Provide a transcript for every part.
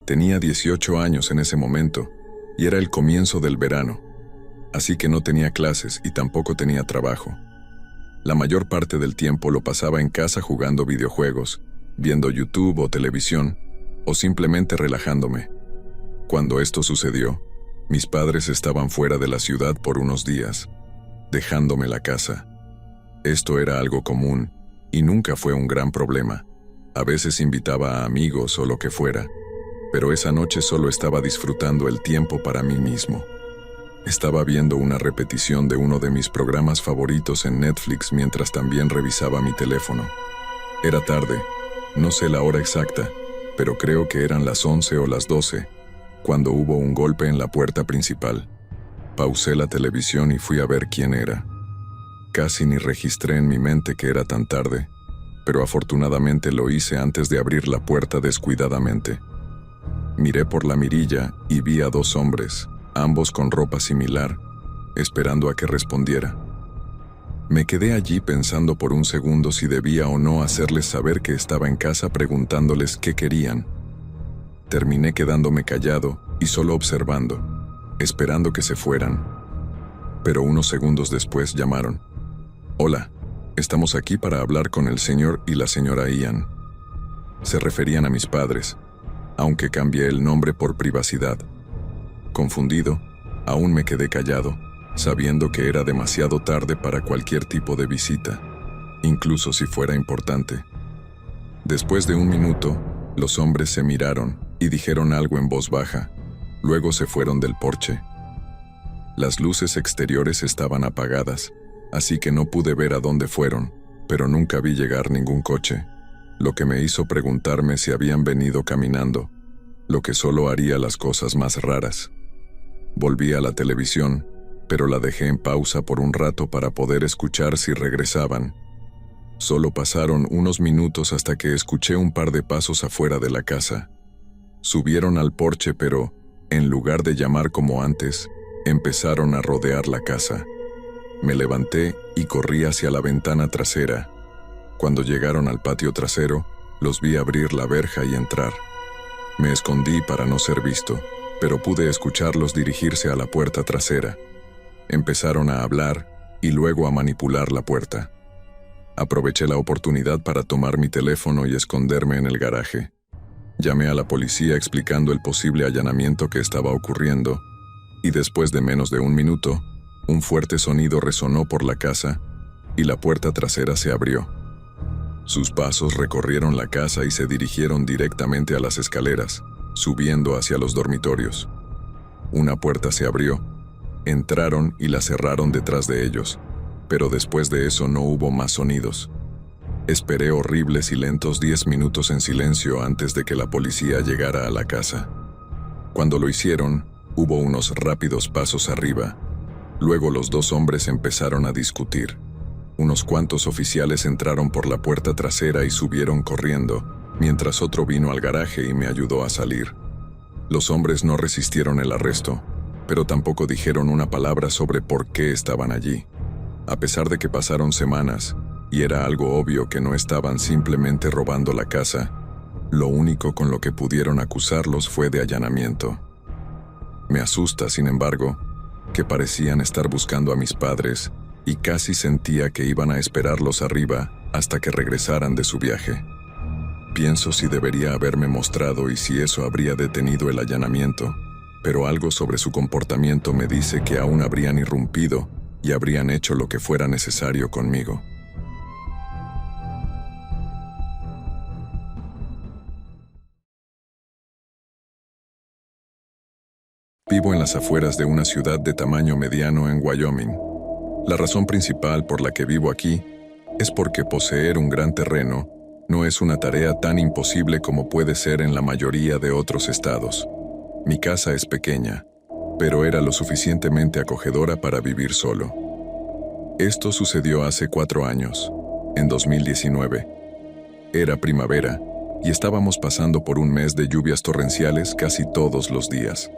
Tenía 18 años en ese momento, y era el comienzo del verano, así que no tenía clases y tampoco tenía trabajo. La mayor parte del tiempo lo pasaba en casa jugando videojuegos, viendo YouTube o televisión, o simplemente relajándome. Cuando esto sucedió, mis padres estaban fuera de la ciudad por unos días, dejándome la casa. Esto era algo común, y nunca fue un gran problema. A veces invitaba a amigos o lo que fuera, pero esa noche solo estaba disfrutando el tiempo para mí mismo. Estaba viendo una repetición de uno de mis programas favoritos en Netflix mientras también revisaba mi teléfono. Era tarde, no sé la hora exacta, pero creo que eran las 11 o las 12, cuando hubo un golpe en la puerta principal. Pausé la televisión y fui a ver quién era. Casi ni registré en mi mente que era tan tarde, pero afortunadamente lo hice antes de abrir la puerta descuidadamente. Miré por la mirilla y vi a dos hombres, ambos con ropa similar, esperando a que respondiera. Me quedé allí pensando por un segundo si debía o no hacerles saber que estaba en casa preguntándoles qué querían. Terminé quedándome callado y solo observando, esperando que se fueran. Pero unos segundos después llamaron. «Hola, estamos aquí para hablar con el señor y la señora Ian». Se referían a mis padres, aunque cambié el nombre por privacidad. Confundido, aún me quedé callado, sabiendo que era demasiado tarde para cualquier tipo de visita, incluso si fuera importante. Después de un minuto, los hombres se miraron y dijeron algo en voz baja. Luego se fueron del porche. Las luces exteriores estaban apagadas, así que no pude ver a dónde fueron, pero nunca vi llegar ningún coche, lo que me hizo preguntarme si habían venido caminando, lo que solo haría las cosas más raras. Volví a la televisión, pero la dejé en pausa por un rato para poder escuchar si regresaban. Solo pasaron unos minutos hasta que escuché un par de pasos afuera de la casa. Subieron al porche, pero, en lugar de llamar como antes, empezaron a rodear la casa. Me levanté y corrí hacia la ventana trasera. Cuando llegaron al patio trasero, los vi abrir la verja y entrar. Me escondí para no ser visto, pero pude escucharlos dirigirse a la puerta trasera. Empezaron a hablar y luego a manipular la puerta. Aproveché la oportunidad para tomar mi teléfono y esconderme en el garaje. Llamé a la policía explicando el posible allanamiento que estaba ocurriendo, y después de menos de un minuto, un fuerte sonido resonó por la casa y la puerta trasera se abrió. Sus pasos recorrieron la casa y se dirigieron directamente a las escaleras, subiendo hacia los dormitorios. Una puerta se abrió, entraron y la cerraron detrás de ellos, pero después de eso no hubo más sonidos. Esperé horribles y lentos 10 minutos en silencio antes de que la policía llegara a la casa. Cuando lo hicieron, hubo unos rápidos pasos arriba. Luego los dos hombres empezaron a discutir. Unos cuantos oficiales entraron por la puerta trasera y subieron corriendo, mientras otro vino al garaje y me ayudó a salir. Los hombres no resistieron el arresto, pero tampoco dijeron una palabra sobre por qué estaban allí. A pesar de que pasaron semanas, y era algo obvio que no estaban simplemente robando la casa, lo único con lo que pudieron acusarlos fue de allanamiento. Me asusta, sin embargo, que parecían estar buscando a mis padres y casi sentía que iban a esperarlos arriba hasta que regresaran de su viaje. Pienso si debería haberme mostrado y si eso habría detenido el allanamiento, pero algo sobre su comportamiento me dice que aún habrían irrumpido y habrían hecho lo que fuera necesario conmigo. Vivo en las afueras de una ciudad de tamaño mediano en Wyoming. La razón principal por la que vivo aquí es porque poseer un gran terreno no es una tarea tan imposible como puede ser en la mayoría de otros estados. Mi casa es pequeña, pero era lo suficientemente acogedora para vivir solo. Esto sucedió hace 4 años, en 2019. Era primavera y estábamos pasando por un mes de lluvias torrenciales casi todos los días.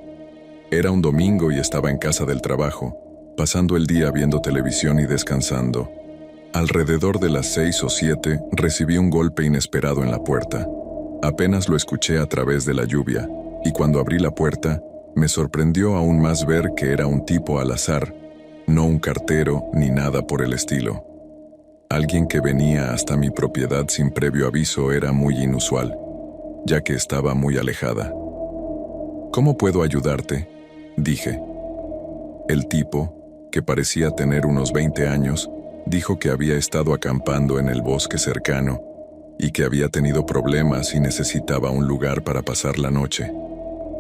Era un domingo y estaba en casa del trabajo, pasando el día viendo televisión y descansando. Alrededor de las 6 o 7 recibí un golpe inesperado en la puerta. Apenas lo escuché a través de la lluvia, y cuando abrí la puerta, me sorprendió aún más ver que era un tipo al azar, no un cartero ni nada por el estilo. Alguien que venía hasta mi propiedad sin previo aviso era muy inusual, ya que estaba muy alejada. ¿Cómo puedo ayudarte?, dije. El tipo, que parecía tener unos 20 años, dijo que había estado acampando en el bosque cercano y que había tenido problemas y necesitaba un lugar para pasar la noche.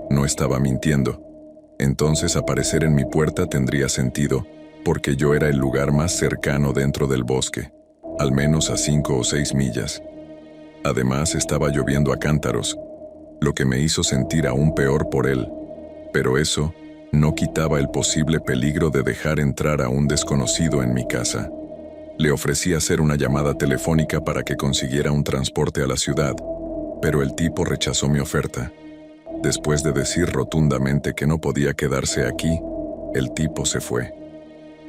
No estaba mintiendo. Entonces aparecer en mi puerta tendría sentido, porque yo era el lugar más cercano dentro del bosque, al menos a 5 o 6 millas. Además, estaba lloviendo a cántaros, lo que me hizo sentir aún peor por él, pero eso no quitaba el posible peligro de dejar entrar a un desconocido en mi casa. Le ofrecí hacer una llamada telefónica para que consiguiera un transporte a la ciudad, pero el tipo rechazó mi oferta. Después de decir rotundamente que no podía quedarse aquí, el tipo se fue.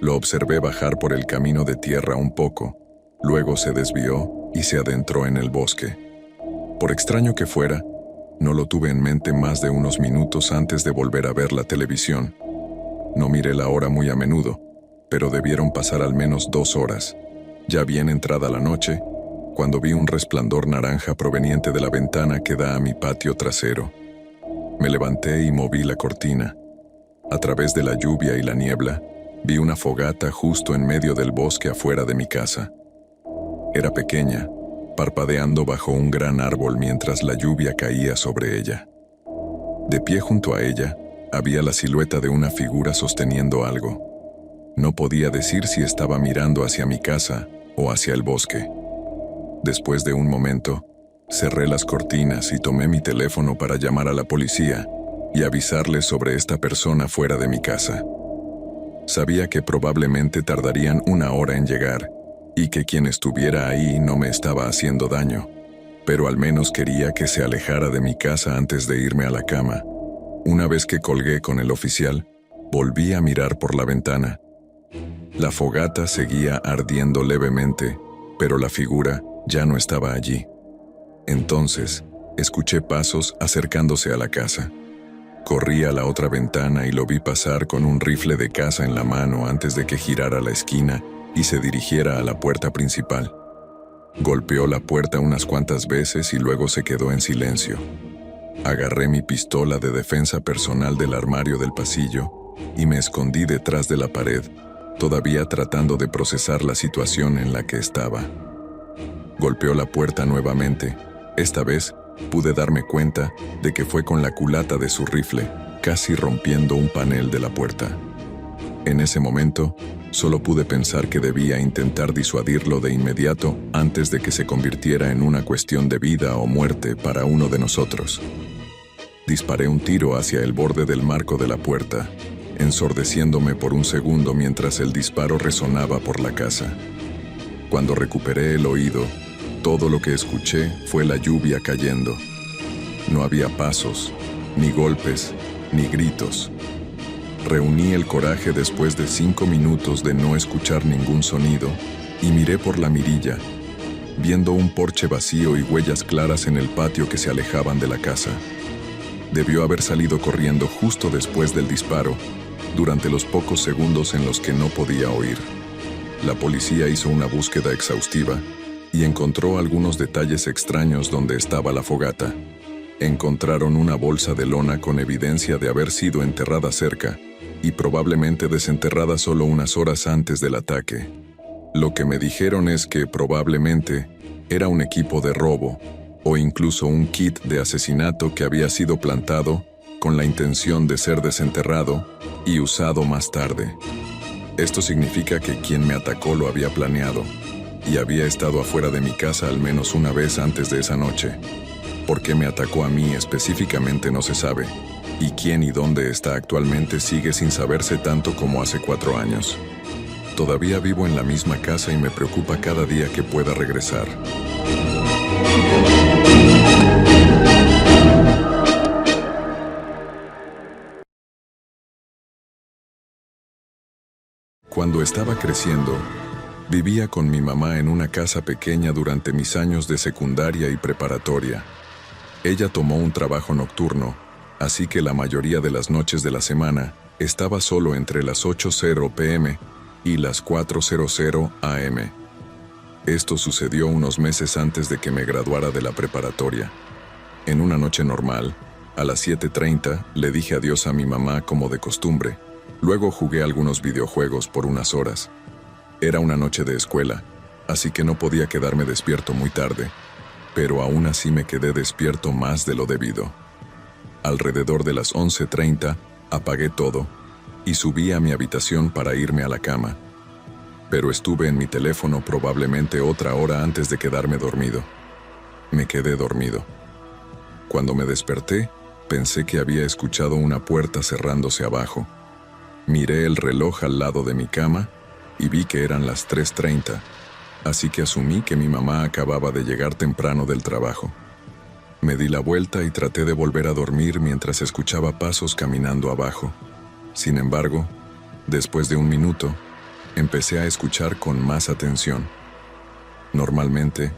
Lo observé bajar por el camino de tierra un poco, luego se desvió y se adentró en el bosque. Por extraño que fuera, no lo tuve en mente más de unos minutos antes de volver a ver la televisión. No miré la hora muy a menudo, pero debieron pasar al menos 2 horas. Ya bien entrada la noche, cuando vi un resplandor naranja proveniente de la ventana que da a mi patio trasero. Me levanté y moví la cortina. A través de la lluvia y la niebla, vi una fogata justo en medio del bosque afuera de mi casa. Era pequeña, parpadeando bajo un gran árbol mientras la lluvia caía sobre ella. De pie junto a ella, había la silueta de una figura sosteniendo algo. No podía decir si estaba mirando hacia mi casa o hacia el bosque. Después de un momento, cerré las cortinas y tomé mi teléfono para llamar a la policía y avisarles sobre esta persona fuera de mi casa. Sabía que probablemente tardarían 1 hora en llegar y que quien estuviera ahí no me estaba haciendo daño, pero al menos quería que se alejara de mi casa antes de irme a la cama. Una vez que colgué con el oficial, volví a mirar por la ventana. La fogata seguía ardiendo levemente, pero la figura ya no estaba allí. Entonces, escuché pasos acercándose a la casa. Corrí a la otra ventana y lo vi pasar con un rifle de caza en la mano antes de que girara la esquina y se dirigiera a la puerta principal. Golpeó la puerta unas cuantas veces y luego se quedó en silencio. Agarré mi pistola de defensa personal del armario del pasillo y me escondí detrás de la pared, todavía tratando de procesar la situación en la que estaba. Golpeó la puerta nuevamente. Esta vez pude darme cuenta de que fue con la culata de su rifle, casi rompiendo un panel de la puerta. En ese momento, solo pude pensar que debía intentar disuadirlo de inmediato antes de que se convirtiera en una cuestión de vida o muerte para uno de nosotros. Disparé un tiro hacia el borde del marco de la puerta, ensordeciéndome por un segundo mientras el disparo resonaba por la casa. Cuando recuperé el oído, todo lo que escuché fue la lluvia cayendo. No había pasos, ni golpes, ni gritos. Reuní el coraje después de 5 minutos de no escuchar ningún sonido y miré por la mirilla, viendo un porche vacío y huellas claras en el patio que se alejaban de la casa. Debió haber salido corriendo justo después del disparo, durante los pocos segundos en los que no podía oír. La policía hizo una búsqueda exhaustiva y encontró algunos detalles extraños donde estaba la fogata. Encontraron una bolsa de lona con evidencia de haber sido enterrada cerca y probablemente desenterrada solo unas horas antes del ataque. Lo que me dijeron es que probablemente era un equipo de robo o incluso un kit de asesinato que había sido plantado con la intención de ser desenterrado y usado más tarde. Esto significa que quien me atacó lo había planeado y había estado afuera de mi casa al menos una vez antes de esa noche. Por qué me atacó a mí específicamente no se sabe, y quién y dónde está actualmente sigue sin saberse tanto como hace 4 años. Todavía vivo en la misma casa y me preocupa cada día que pueda regresar. Cuando estaba creciendo, vivía con mi mamá en una casa pequeña durante mis años de secundaria y preparatoria. Ella tomó un trabajo nocturno Así que la mayoría de las noches de la semana estaba solo entre las 8:00 p.m. y las 4:00 a.m. Esto sucedió unos meses antes de que me graduara de la preparatoria. En una noche normal, a las 7:30, le dije adiós a mi mamá como de costumbre. Luego jugué algunos videojuegos por unas horas. Era una noche de escuela, así que no podía quedarme despierto muy tarde, pero aún así me quedé despierto más de lo debido. Alrededor de las 11:30, apagué todo y subí a mi habitación para irme a la cama. Pero estuve en mi teléfono probablemente otra hora antes de quedarme dormido. Me quedé dormido. Cuando me desperté, pensé que había escuchado una puerta cerrándose abajo. Miré el reloj al lado de mi cama y vi que eran las 3:30, así que asumí que mi mamá acababa de llegar temprano del trabajo. Me di la vuelta y traté de volver a dormir mientras escuchaba pasos caminando abajo. Sin embargo, después de un minuto, empecé a escuchar con más atención. Normalmente,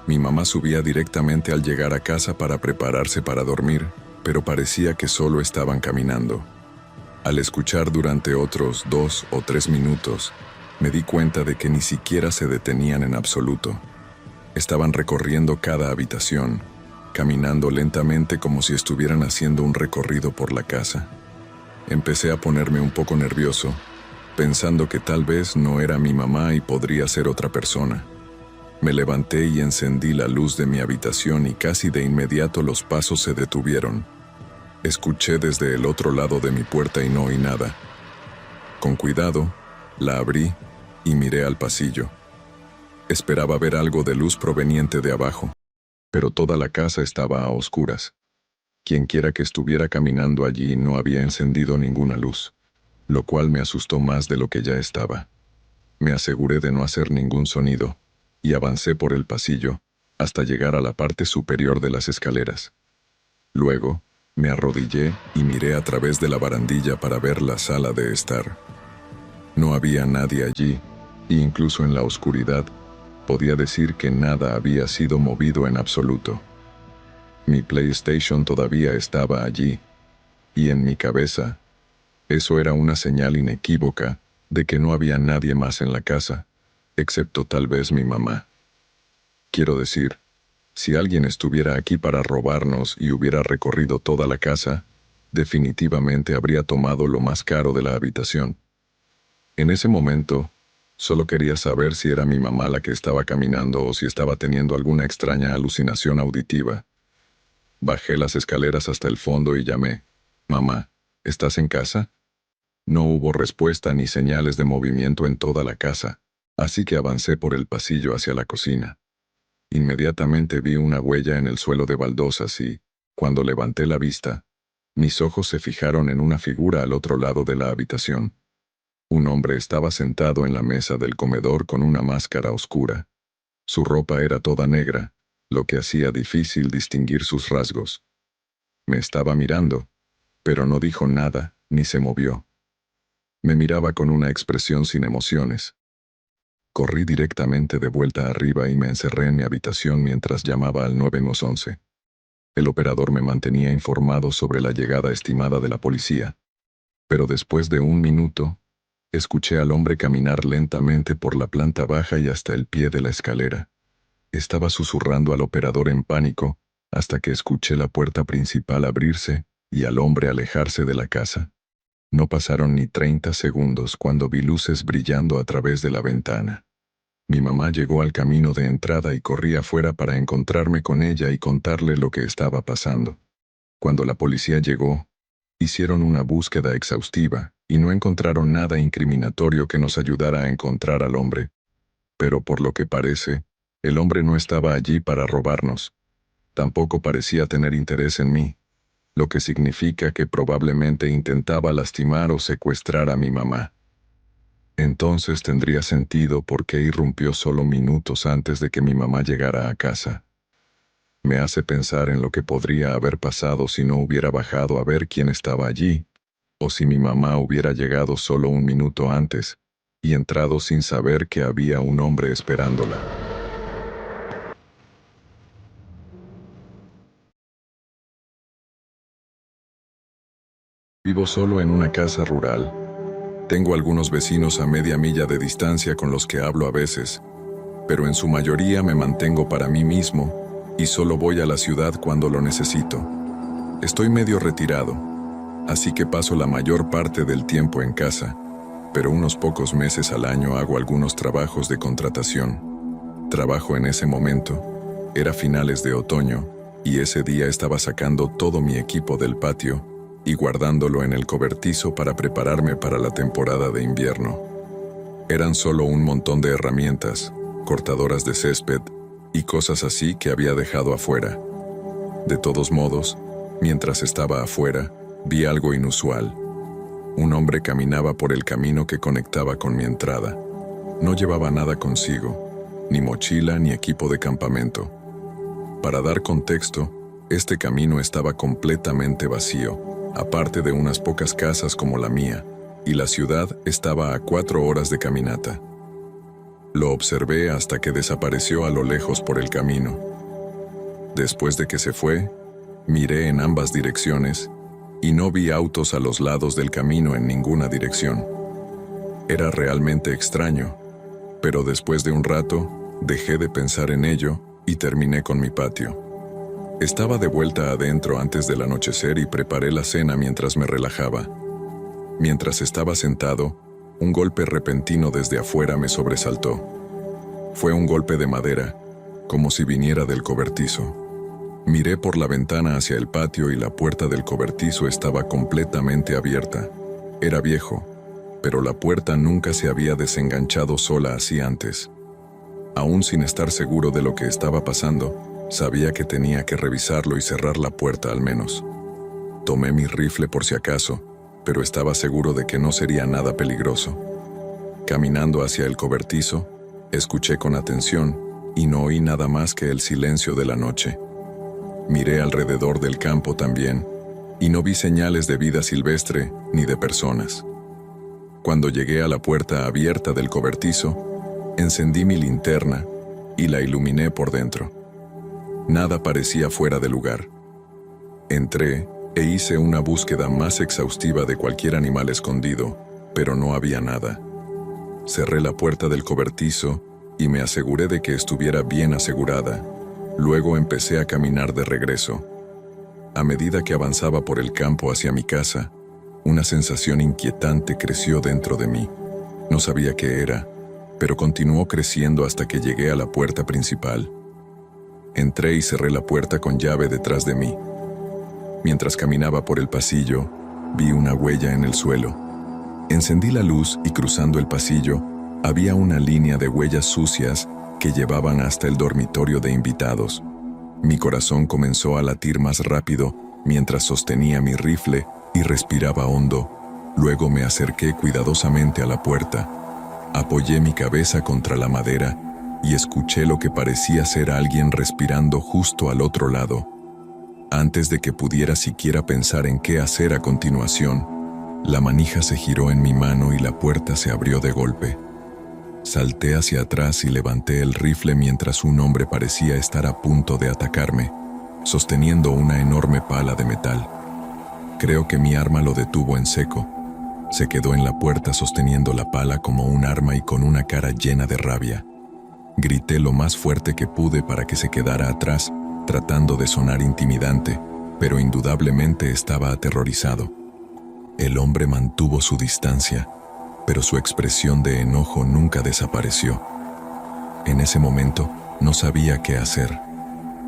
mi mamá subía directamente al llegar a casa para prepararse para dormir, pero parecía que solo estaban caminando. Al escuchar durante otros 2 o 3 minutos, me di cuenta de que ni siquiera se detenían en absoluto. Estaban recorriendo cada habitación, caminando lentamente como si estuvieran haciendo un recorrido por la casa. Empecé a ponerme un poco nervioso, pensando que tal vez no era mi mamá y podría ser otra persona. Me levanté y encendí la luz de mi habitación y casi de inmediato los pasos se detuvieron. Escuché desde el otro lado de mi puerta y no oí nada. Con cuidado, la abrí y miré al pasillo. Esperaba ver algo de luz proveniente de abajo, pero toda la casa estaba a oscuras. Quienquiera que estuviera caminando allí no había encendido ninguna luz, lo cual me asustó más de lo que ya estaba. Me aseguré de no hacer ningún sonido, y avancé por el pasillo, hasta llegar a la parte superior de las escaleras. Luego, me arrodillé y miré a través de la barandilla para ver la sala de estar. No había nadie allí, e incluso en la oscuridad, podía decir que nada había sido movido en absoluto. Mi PlayStation todavía estaba allí, y en mi cabeza, eso era una señal inequívoca de que no había nadie más en la casa, excepto tal vez mi mamá. Quiero decir, si alguien estuviera aquí para robarnos y hubiera recorrido toda la casa, definitivamente habría tomado lo más caro de la habitación. En ese momento, solo quería saber si era mi mamá la que estaba caminando o si estaba teniendo alguna extraña alucinación auditiva. Bajé las escaleras hasta el fondo y llamé. «Mamá, ¿estás en casa?» No hubo respuesta ni señales de movimiento en toda la casa, así que avancé por el pasillo hacia la cocina. Inmediatamente vi una huella en el suelo de baldosas y, cuando levanté la vista, mis ojos se fijaron en una figura al otro lado de la habitación. Un hombre estaba sentado en la mesa del comedor con una máscara oscura. Su ropa era toda negra, lo que hacía difícil distinguir sus rasgos. Me estaba mirando, pero no dijo nada ni se movió. Me miraba con una expresión sin emociones. Corrí directamente de vuelta arriba y me encerré en mi habitación mientras llamaba al 911. El operador me mantenía informado sobre la llegada estimada de la policía. Pero después de un minuto, escuché al hombre caminar lentamente por la planta baja y hasta el pie de la escalera. Estaba susurrando al operador en pánico, hasta que escuché la puerta principal abrirse y al hombre alejarse de la casa. No pasaron ni 30 segundos cuando vi luces brillando a través de la ventana. Mi mamá llegó al camino de entrada y corrí afuera para encontrarme con ella y contarle lo que estaba pasando. Cuando la policía llegó, hicieron una búsqueda exhaustiva y no encontraron nada incriminatorio que nos ayudara a encontrar al hombre. Pero por lo que parece, el hombre no estaba allí para robarnos. Tampoco parecía tener interés en mí, lo que significa que probablemente intentaba lastimar o secuestrar a mi mamá. Entonces tendría sentido por qué irrumpió solo minutos antes de que mi mamá llegara a casa. Me hace pensar en lo que podría haber pasado si no hubiera bajado a ver quién estaba allí, o si mi mamá hubiera llegado solo un minuto antes y entrado sin saber que había un hombre esperándola. Vivo solo en una casa rural. Tengo algunos vecinos a media milla de distancia con los que hablo a veces, pero en su mayoría me mantengo para mí mismo y solo voy a la ciudad cuando lo necesito. Estoy medio retirado, así que paso la mayor parte del tiempo en casa, pero unos pocos meses al año hago algunos trabajos de contratación. Trabajo en ese momento. Era finales de otoño y ese día estaba sacando todo mi equipo del patio y guardándolo en el cobertizo para prepararme para la temporada de invierno. Eran solo un montón de herramientas, cortadoras de césped y cosas así que había dejado afuera. De todos modos, mientras estaba afuera, vi algo inusual. Un hombre caminaba por el camino que conectaba con mi entrada. No llevaba nada consigo, ni mochila ni equipo de campamento. Para dar contexto, este camino estaba completamente vacío, aparte de unas pocas casas como la mía, y la ciudad estaba a 4 horas de caminata. Lo observé hasta que desapareció a lo lejos por el camino. Después de que se fue, miré en ambas direcciones y no vi autos a los lados del camino en ninguna dirección. Era realmente extraño, pero después de un rato, dejé de pensar en ello y terminé con mi patio. Estaba de vuelta adentro antes del anochecer y preparé la cena mientras me relajaba. Mientras estaba sentado, un golpe repentino desde afuera me sobresaltó. Fue un golpe de madera, como si viniera del cobertizo. Miré por la ventana hacia el patio y la puerta del cobertizo estaba completamente abierta. Era viejo, pero la puerta nunca se había desenganchado sola así antes. Aún sin estar seguro de lo que estaba pasando, sabía que tenía que revisarlo y cerrar la puerta al menos. Tomé mi rifle por si acaso, pero estaba seguro de que no sería nada peligroso. Caminando hacia el cobertizo, escuché con atención y no oí nada más que el silencio de la noche. Miré alrededor del campo también y no vi señales de vida silvestre ni de personas. Cuando llegué a la puerta abierta del cobertizo, encendí mi linterna y la iluminé por dentro. Nada parecía fuera de lugar. Entré e hice una búsqueda más exhaustiva de cualquier animal escondido, pero no había nada. Cerré la puerta del cobertizo y me aseguré de que estuviera bien asegurada. Luego empecé a caminar de regreso. A medida que avanzaba por el campo hacia mi casa, una sensación inquietante creció dentro de mí. No sabía qué era, pero continuó creciendo hasta que llegué a la puerta principal. Entré y cerré la puerta con llave detrás de mí. Mientras caminaba por el pasillo, vi una huella en el suelo. Encendí la luz y cruzando el pasillo, había una línea de huellas sucias que llevaban hasta el dormitorio de invitados. Mi corazón comenzó a latir más rápido mientras sostenía mi rifle y respiraba hondo. Luego me acerqué cuidadosamente a la puerta. Apoyé mi cabeza contra la madera y escuché lo que parecía ser alguien respirando justo al otro lado. Antes de que pudiera siquiera pensar en qué hacer a continuación, la manija se giró en mi mano y la puerta se abrió de golpe. Salté hacia atrás y levanté el rifle mientras un hombre parecía estar a punto de atacarme, sosteniendo una enorme pala de metal. Creo que mi arma lo detuvo en seco. Se quedó en la puerta sosteniendo la pala como un arma y con una cara llena de rabia. Grité lo más fuerte que pude para que se quedara atrás, tratando de sonar intimidante, pero indudablemente estaba aterrorizado. El hombre mantuvo su distancia, pero su expresión de enojo nunca desapareció. En ese momento, no sabía qué hacer.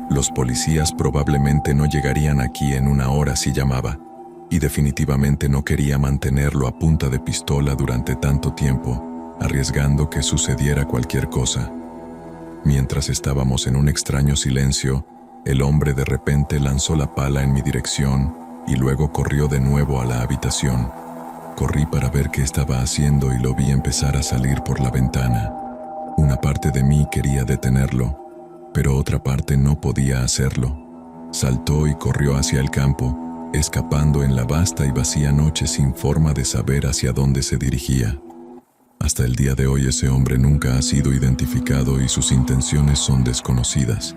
Los policías probablemente no llegarían aquí en una hora si llamaba, y definitivamente no quería mantenerlo a punta de pistola durante tanto tiempo, arriesgando que sucediera cualquier cosa. Mientras estábamos en un extraño silencio, el hombre de repente lanzó la pala en mi dirección y luego corrió de nuevo a la habitación. Corrí para ver qué estaba haciendo y lo vi empezar a salir por la ventana. Una parte de mí quería detenerlo, pero otra parte no podía hacerlo. Saltó y corrió hacia el campo, escapando en la vasta y vacía noche sin forma de saber hacia dónde se dirigía. Hasta el día de hoy ese hombre nunca ha sido identificado y sus intenciones son desconocidas.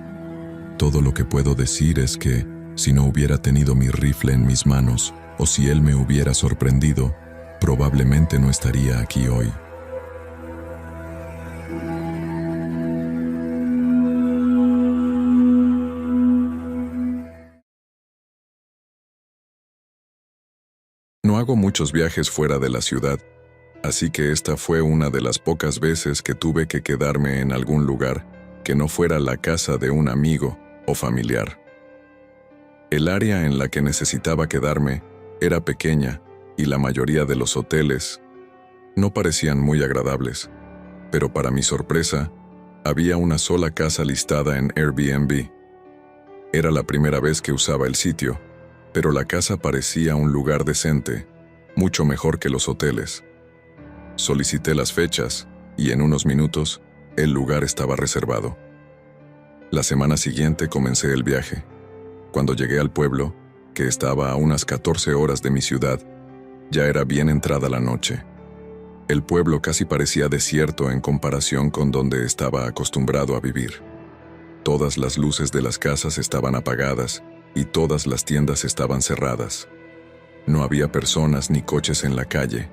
Todo lo que puedo decir es que Si no hubiera tenido mi rifle en mis manos, o si él me hubiera sorprendido, probablemente no estaría aquí hoy. No hago muchos viajes fuera de la ciudad, así que esta fue una de las pocas veces que tuve que quedarme en algún lugar que no fuera la casa de un amigo o familiar. El área en la que necesitaba quedarme era pequeña y la mayoría de los hoteles no parecían muy agradables, pero para mi sorpresa, había una sola casa listada en Airbnb. Era la primera vez que usaba el sitio, pero la casa parecía un lugar decente, mucho mejor que los hoteles. Solicité las fechas y en unos minutos el lugar estaba reservado. La semana siguiente comencé el viaje. Cuando llegué al pueblo, que estaba a unas 14 horas de mi ciudad, ya era bien entrada la noche. El pueblo casi parecía desierto en comparación con donde estaba acostumbrado a vivir. Todas las luces de las casas estaban apagadas y todas las tiendas estaban cerradas. No había personas ni coches en la calle.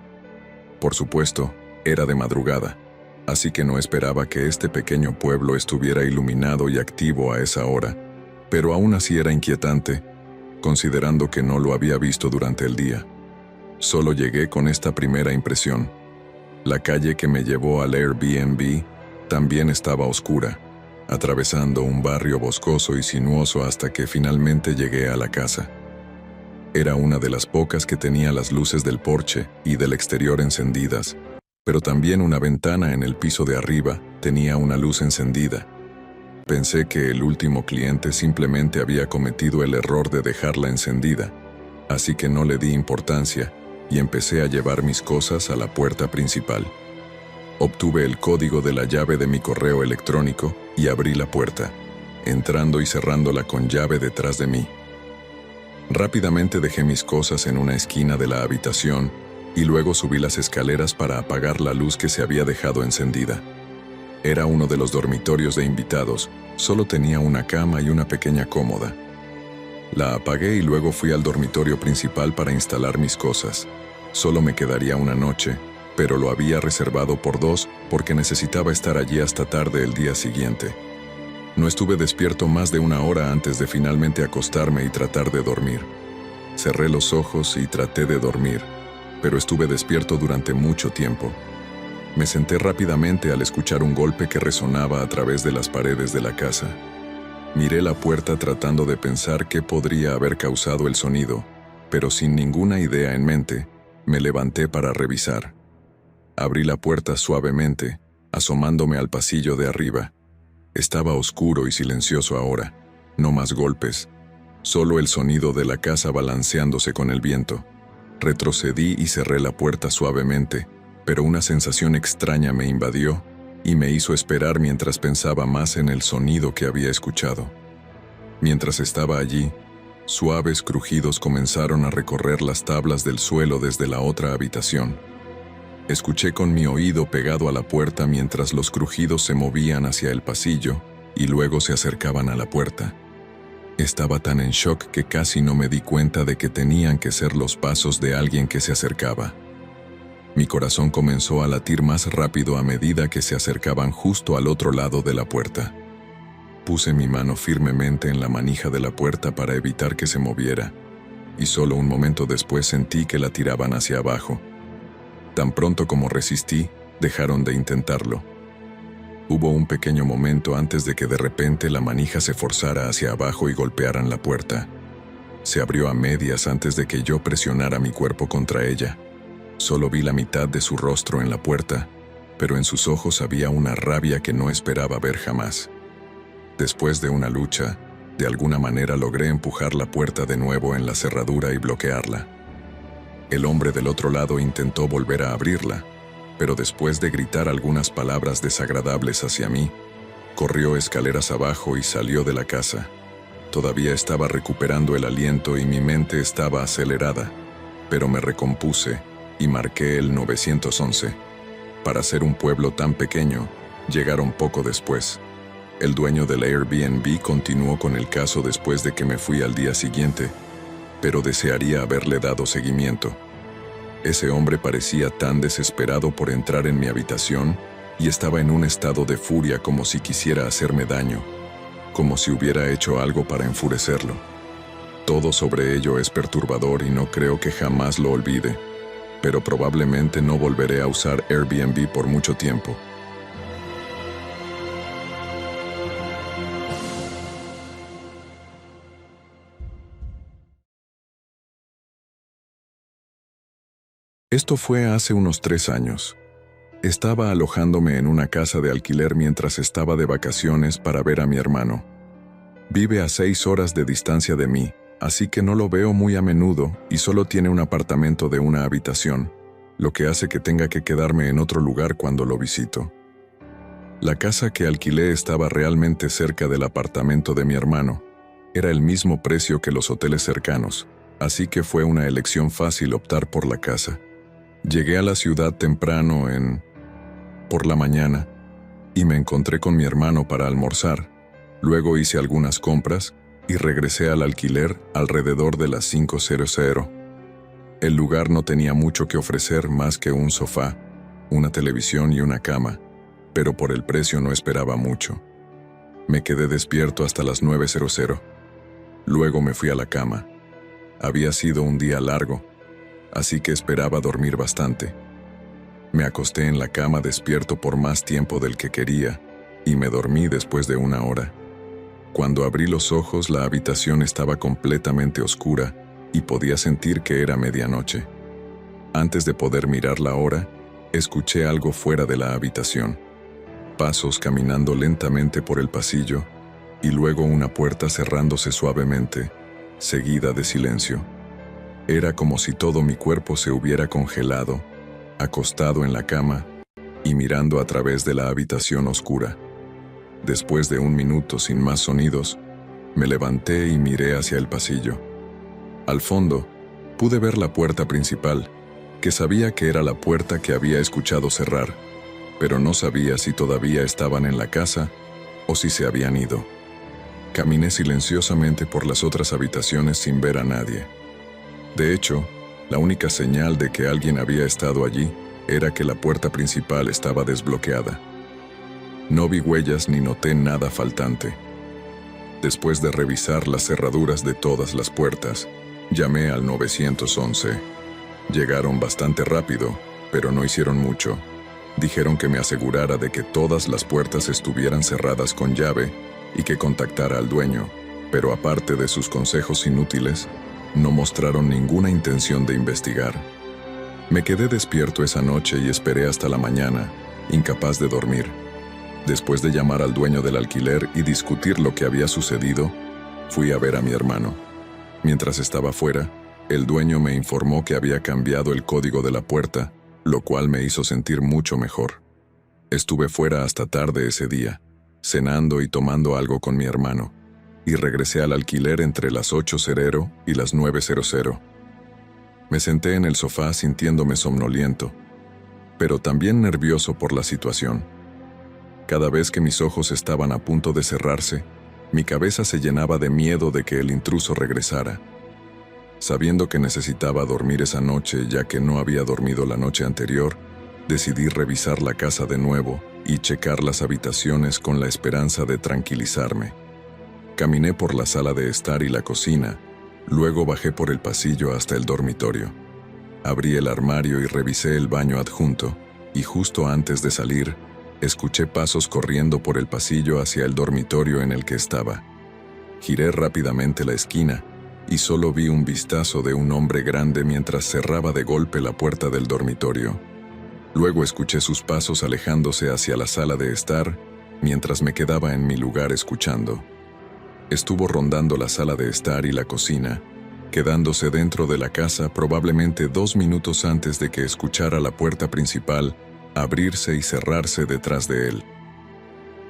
Por supuesto, era de madrugada, así que no esperaba que este pequeño pueblo estuviera iluminado y activo a esa hora, pero aún así era inquietante, considerando que no lo había visto durante el día. Solo llegué con esta primera impresión. La calle que me llevó al Airbnb también estaba oscura, atravesando un barrio boscoso y sinuoso hasta que finalmente llegué a la casa. Era una de las pocas que tenía las luces del porche y del exterior encendidas, pero también una ventana en el piso de arriba tenía una luz encendida. Pensé que el último cliente simplemente había cometido el error de dejarla encendida, así que no le di importancia y empecé a llevar mis cosas a la puerta principal. Obtuve el código de la llave de mi correo electrónico y abrí la puerta, entrando y cerrándola con llave detrás de mí. Rápidamente dejé mis cosas en una esquina de la habitación y luego subí las escaleras para apagar la luz que se había dejado encendida. Era uno de los dormitorios de invitados, solo tenía una cama y una pequeña cómoda. La apagué y luego fui al dormitorio principal para instalar mis cosas. Solo me quedaría una noche, pero lo había reservado por 2 porque necesitaba estar allí hasta tarde el día siguiente. No estuve despierto más de una hora antes de finalmente acostarme y tratar de dormir. Cerré los ojos y traté de dormir, pero estuve despierto durante mucho tiempo. Me senté rápidamente al escuchar un golpe que resonaba a través de las paredes de la casa. Miré la puerta tratando de pensar qué podría haber causado el sonido, pero sin ninguna idea en mente, me levanté para revisar. Abrí la puerta suavemente, asomándome al pasillo de arriba. Estaba oscuro y silencioso ahora, no más golpes, solo el sonido de la casa balanceándose con el viento. Retrocedí y cerré la puerta suavemente, pero una sensación extraña me invadió y me hizo esperar mientras pensaba más en el sonido que había escuchado. Mientras estaba allí, suaves crujidos comenzaron a recorrer las tablas del suelo desde la otra habitación. Escuché con mi oído pegado a la puerta mientras los crujidos se movían hacia el pasillo y luego se acercaban a la puerta. Estaba tan en shock que casi no me di cuenta de que tenían que ser los pasos de alguien que se acercaba. Mi corazón comenzó a latir más rápido a medida que se acercaban justo al otro lado de la puerta. Puse mi mano firmemente en la manija de la puerta para evitar que se moviera, y solo un momento después sentí que la tiraban hacia abajo. Tan pronto como resistí, dejaron de intentarlo. Hubo un pequeño momento antes de que de repente la manija se forzara hacia abajo y golpearan la puerta. Se abrió a medias antes de que yo presionara mi cuerpo contra ella. Solo vi la mitad de su rostro en la puerta, pero en sus ojos había una rabia que no esperaba ver jamás. Después de una lucha, de alguna manera logré empujar la puerta de nuevo en la cerradura y bloquearla. El hombre del otro lado intentó volver a abrirla, pero después de gritar algunas palabras desagradables hacia mí, corrió escaleras abajo y salió de la casa. Todavía estaba recuperando el aliento y mi mente estaba acelerada, pero me recompuse y marqué el 911. Para ser un pueblo tan pequeño, llegaron poco después. El dueño del Airbnb continuó con el caso después de que me fui al día siguiente, pero desearía haberle dado seguimiento. Ese hombre parecía tan desesperado por entrar en mi habitación y estaba en un estado de furia como si quisiera hacerme daño, como si hubiera hecho algo para enfurecerlo. Todo sobre ello es perturbador y no creo que jamás lo olvide, pero probablemente no volveré a usar Airbnb por mucho tiempo. Esto fue hace unos 3 años. Estaba alojándome en una casa de alquiler mientras estaba de vacaciones para ver a mi hermano. Vive a 6 horas de distancia de mí, así que no lo veo muy a menudo y solo tiene un apartamento de una habitación, lo que hace que tenga que quedarme en otro lugar cuando lo visito. La casa que alquilé estaba realmente cerca del apartamento de mi hermano. Era el mismo precio que los hoteles cercanos, así que fue una elección fácil optar por la casa. Llegué a la ciudad temprano por la mañana y me encontré con mi hermano para almorzar. Luego hice algunas compras y regresé al alquiler alrededor de las 5:00. El lugar no tenía mucho que ofrecer más que un sofá, una televisión y una cama, pero por el precio no esperaba mucho. Me quedé despierto hasta las 9:00. Luego me fui a la cama. Había sido un día largo, así que esperaba dormir bastante. Me acosté en la cama despierto por más tiempo del que quería y me dormí después de 1 hora. Cuando abrí los ojos, la habitación estaba completamente oscura y podía sentir que era medianoche. Antes de poder mirar la hora, escuché algo fuera de la habitación. Pasos caminando lentamente por el pasillo y luego una puerta cerrándose suavemente, seguida de silencio. Era como si todo mi cuerpo se hubiera congelado, acostado en la cama y mirando a través de la habitación oscura. Después de 1 minuto sin más sonidos, me levanté y miré hacia el pasillo. Al fondo, pude ver la puerta principal, que sabía que era la puerta que había escuchado cerrar, pero no sabía si todavía estaban en la casa o si se habían ido. Caminé silenciosamente por las otras habitaciones sin ver a nadie. De hecho, la única señal de que alguien había estado allí era que la puerta principal estaba desbloqueada. No vi huellas ni noté nada faltante. Después de revisar las cerraduras de todas las puertas, llamé al 911. Llegaron bastante rápido, pero no hicieron mucho. Dijeron que me asegurara de que todas las puertas estuvieran cerradas con llave y que contactara al dueño, pero aparte de sus consejos inútiles, no mostraron ninguna intención de investigar. Me quedé despierto esa noche y esperé hasta la mañana, incapaz de dormir. Después de llamar al dueño del alquiler y discutir lo que había sucedido, fui a ver a mi hermano. Mientras estaba fuera, el dueño me informó que había cambiado el código de la puerta, lo cual me hizo sentir mucho mejor. Estuve fuera hasta tarde ese día, cenando y tomando algo con mi hermano, y regresé al alquiler entre las 8:00 y las 9:00. Me senté en el sofá sintiéndome somnoliento, pero también nervioso por la situación. Cada vez que mis ojos estaban a punto de cerrarse, mi cabeza se llenaba de miedo de que el intruso regresara. Sabiendo que necesitaba dormir esa noche ya que no había dormido la noche anterior, decidí revisar la casa de nuevo y checar las habitaciones con la esperanza de tranquilizarme. Caminé por la sala de estar y la cocina, luego bajé por el pasillo hasta el dormitorio. Abrí el armario y revisé el baño adjunto, y justo antes de salir, escuché pasos corriendo por el pasillo hacia el dormitorio en el que estaba. Giré rápidamente la esquina y solo vi un vistazo de un hombre grande mientras cerraba de golpe la puerta del dormitorio. Luego escuché sus pasos alejándose hacia la sala de estar mientras me quedaba en mi lugar escuchando. Estuvo rondando la sala de estar y la cocina, quedándose dentro de la casa probablemente 2 minutos antes de que escuchara la puerta principal abrirse y cerrarse detrás de él.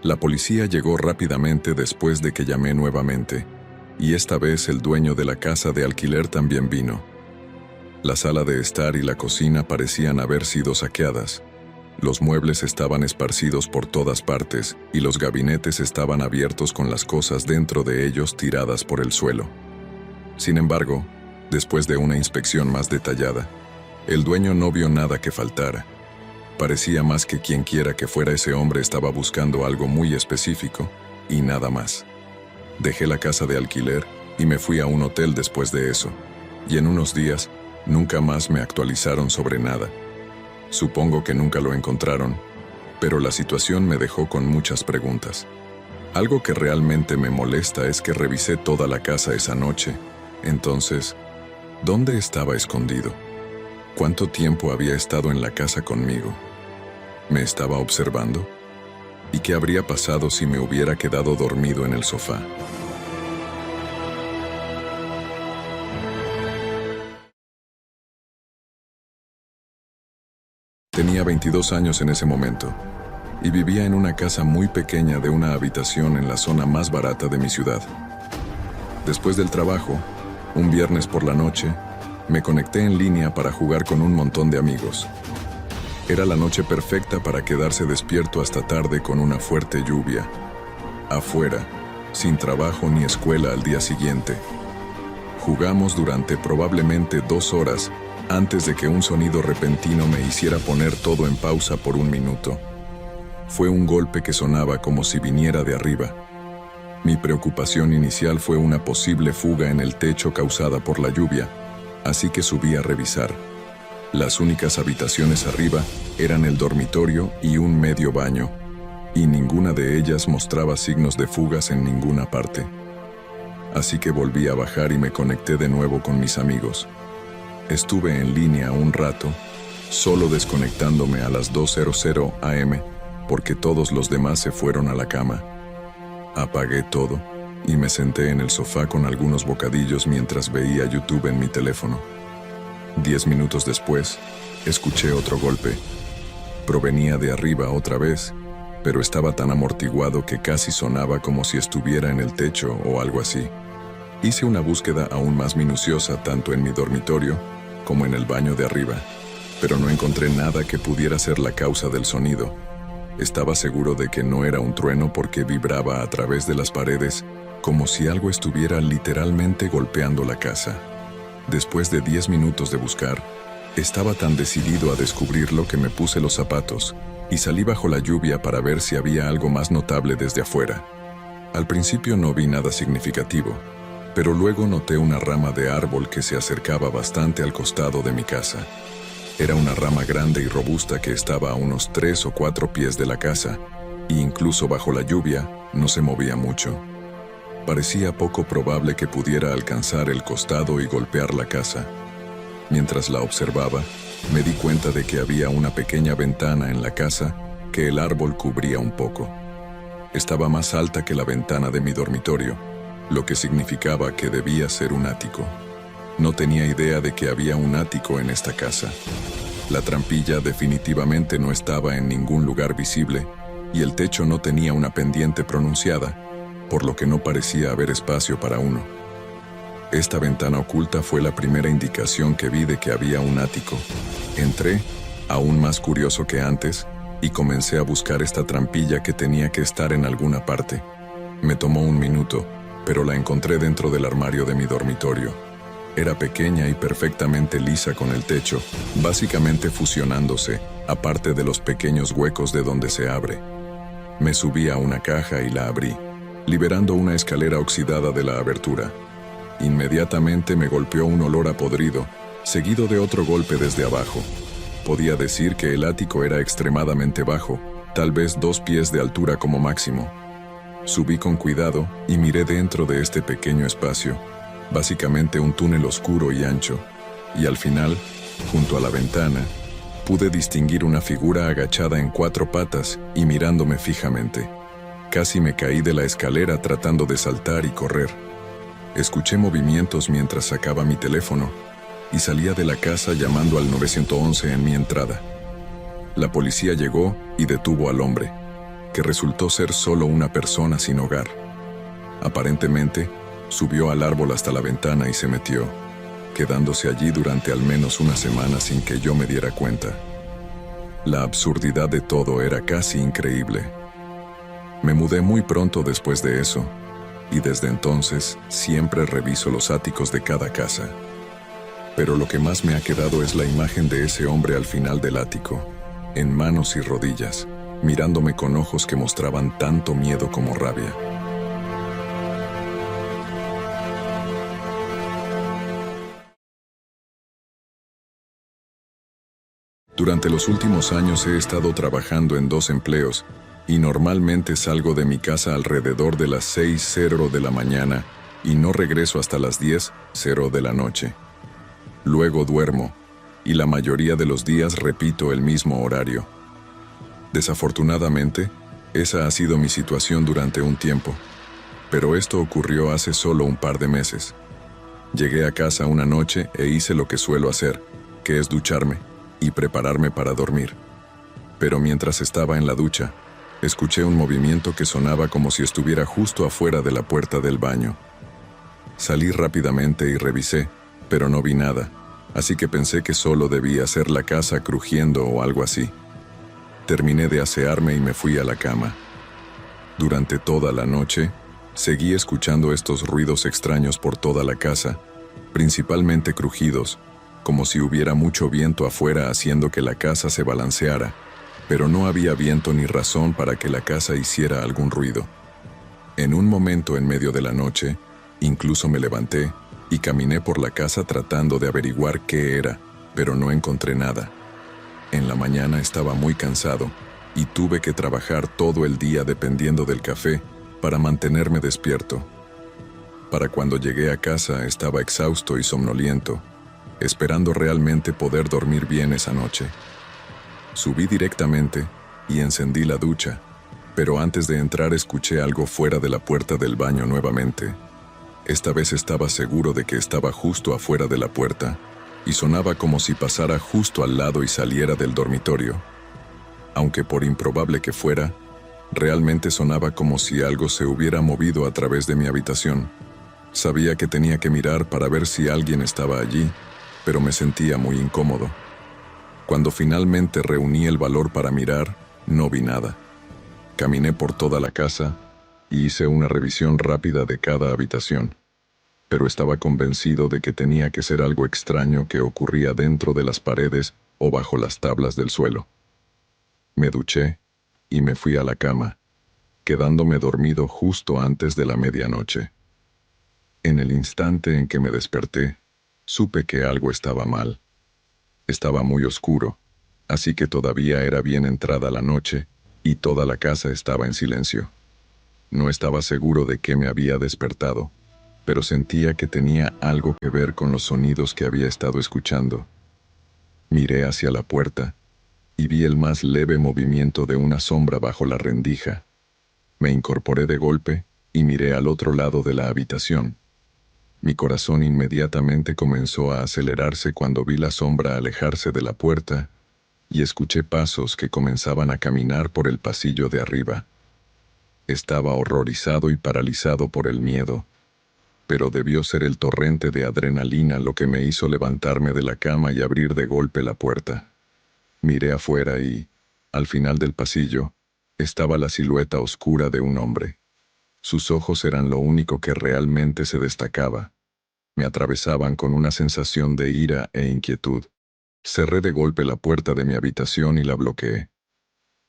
La policía llegó rápidamente después de que llamé nuevamente, y esta vez el dueño de la casa de alquiler también vino. La sala de estar y la cocina parecían haber sido saqueadas. Los muebles estaban esparcidos por todas partes y los gabinetes estaban abiertos con las cosas dentro de ellos tiradas por el suelo. Sin embargo, después de una inspección más detallada, el dueño no vio nada que faltara. Parecía más que quienquiera que fuera ese hombre estaba buscando algo muy específico y nada más. Dejé la casa de alquiler y me fui a un hotel después de eso, y en unos días nunca más me actualizaron sobre nada. Supongo que nunca lo encontraron, pero la situación me dejó con muchas preguntas. Algo que realmente me molesta es que revisé toda la casa esa noche. Entonces, ¿dónde estaba escondido? ¿Cuánto tiempo había estado en la casa conmigo? ¿Me estaba observando? ¿Y qué habría pasado si me hubiera quedado dormido en el sofá? Tenía 22 años en ese momento y vivía en una casa muy pequeña de una habitación en la zona más barata de mi ciudad. Después del trabajo, un viernes por la noche, me conecté en línea para jugar con un montón de amigos. Era la noche perfecta para quedarse despierto hasta tarde con una fuerte lluvia. Afuera, sin trabajo ni escuela al día siguiente. Jugamos durante probablemente 2 horas antes de que un sonido repentino me hiciera poner todo en pausa por un minuto. Fue un golpe que sonaba como si viniera de arriba. Mi preocupación inicial fue una posible fuga en el techo causada por la lluvia, así que subí a revisar. Las únicas habitaciones arriba eran el dormitorio y un medio baño, y ninguna de ellas mostraba signos de fugas en ninguna parte. Así que volví a bajar y me conecté de nuevo con mis amigos. Estuve en línea un rato, solo desconectándome a las 2:00 am, porque todos los demás se fueron a la cama. Apagué todo y me senté en el sofá con algunos bocadillos mientras veía YouTube en mi teléfono. 10 minutos después, escuché otro golpe. Provenía de arriba otra vez, pero estaba tan amortiguado que casi sonaba como si estuviera en el techo o algo así. Hice una búsqueda aún más minuciosa tanto en mi dormitorio como en el baño de arriba, pero no encontré nada que pudiera ser la causa del sonido. Estaba seguro de que no era un trueno porque vibraba a través de las paredes, como si algo estuviera literalmente golpeando la casa. Después de 10 minutos de buscar, estaba tan decidido a descubrirlo que me puse los zapatos y salí bajo la lluvia para ver si había algo más notable desde afuera. Al principio no vi nada significativo, pero luego noté una rama de árbol que se acercaba bastante al costado de mi casa. Era una rama grande y robusta que estaba a unos 3 o 4 pies de la casa, e incluso bajo la lluvia no se movía mucho. Parecía poco probable que pudiera alcanzar el costado y golpear la casa. Mientras la observaba, me di cuenta de que había una pequeña ventana en la casa que el árbol cubría un poco. Estaba más alta que la ventana de mi dormitorio, lo que significaba que debía ser un ático. No tenía idea de que había un ático en esta casa. La trampilla definitivamente no estaba en ningún lugar visible y el techo no tenía una pendiente pronunciada, por lo que no parecía haber espacio para uno. Esta ventana oculta fue la primera indicación que vi de que había un ático. Entré, aún más curioso que antes, y comencé a buscar esta trampilla que tenía que estar en alguna parte. Me tomó un minuto, pero la encontré dentro del armario de mi dormitorio. Era pequeña y perfectamente lisa con el techo, básicamente fusionándose, aparte de los pequeños huecos de donde se abre. Me subí a una caja y la abrí, liberando una escalera oxidada de la abertura. Inmediatamente me golpeó un olor a podrido, seguido de otro golpe desde abajo. Podía decir que el ático era extremadamente bajo, tal vez 2 pies de altura como máximo. Subí con cuidado y miré dentro de este pequeño espacio, básicamente un túnel oscuro y ancho, y al final, junto a la ventana, pude distinguir una figura agachada en 4 patas y mirándome fijamente. Casi me caí de la escalera tratando de saltar y correr. Escuché movimientos mientras sacaba mi teléfono y salía de la casa llamando al 911 en mi entrada. La policía llegó y detuvo al hombre, que resultó ser solo una persona sin hogar. Aparentemente, subió al árbol hasta la ventana y se metió, quedándose allí durante al menos una semana sin que yo me diera cuenta. La absurdidad de todo era casi increíble. Me mudé muy pronto después de eso, y desde entonces siempre reviso los áticos de cada casa. Pero lo que más me ha quedado es la imagen de ese hombre al final del ático, en manos y rodillas, mirándome con ojos que mostraban tanto miedo como rabia. Durante los últimos años he estado trabajando en 2 empleos y normalmente salgo de mi casa alrededor de las 6:00 de la mañana y no regreso hasta las 10:00 de la noche. Luego duermo y la mayoría de los días repito el mismo horario. Desafortunadamente, esa ha sido mi situación durante un tiempo, pero esto ocurrió hace solo un par de meses. Llegué a casa una noche e hice lo que suelo hacer, que es ducharme y prepararme para dormir. Pero mientras estaba en la ducha, escuché un movimiento que sonaba como si estuviera justo afuera de la puerta del baño. Salí rápidamente y revisé, pero no vi nada, así que pensé que solo debía ser la casa crujiendo o algo así. Terminé de asearme y me fui a la cama. Durante toda la noche, seguí escuchando estos ruidos extraños por toda la casa, principalmente crujidos, como si hubiera mucho viento afuera haciendo que la casa se balanceara, pero no había viento ni razón para que la casa hiciera algún ruido. En un momento en medio de la noche, incluso me levanté y caminé por la casa tratando de averiguar qué era, pero no encontré nada. En la mañana estaba muy cansado y tuve que trabajar todo el día dependiendo del café para mantenerme despierto. Para cuando llegué a casa estaba exhausto y somnoliento, esperando realmente poder dormir bien esa noche. Subí directamente y encendí la ducha, pero antes de entrar escuché algo fuera de la puerta del baño nuevamente. Esta vez estaba seguro de que estaba justo afuera de la puerta, y sonaba como si pasara justo al lado y saliera del dormitorio. Aunque por improbable que fuera, realmente sonaba como si algo se hubiera movido a través de mi habitación. Sabía que tenía que mirar para ver si alguien estaba allí, pero me sentía muy incómodo. Cuando finalmente reuní el valor para mirar, no vi nada. Caminé por toda la casa y hice una revisión rápida de cada habitación, pero estaba convencido de que tenía que ser algo extraño que ocurría dentro de las paredes o bajo las tablas del suelo. Me duché y me fui a la cama, quedándome dormido justo antes de la medianoche. En el instante en que me desperté, supe que algo estaba mal. Estaba muy oscuro, así que todavía era bien entrada la noche y toda la casa estaba en silencio. No estaba seguro de qué me había despertado, pero sentía que tenía algo que ver con los sonidos que había estado escuchando. Miré hacia la puerta y vi el más leve movimiento de una sombra bajo la rendija. Me incorporé de golpe y miré al otro lado de la habitación. Mi corazón inmediatamente comenzó a acelerarse cuando vi la sombra alejarse de la puerta y escuché pasos que comenzaban a caminar por el pasillo de arriba. Estaba horrorizado y paralizado por el miedo, pero debió ser el torrente de adrenalina lo que me hizo levantarme de la cama y abrir de golpe la puerta. Miré afuera y, al final del pasillo, estaba la silueta oscura de un hombre. Sus ojos eran lo único que realmente se destacaba. Me atravesaban con una sensación de ira e inquietud. Cerré de golpe la puerta de mi habitación y la bloqueé.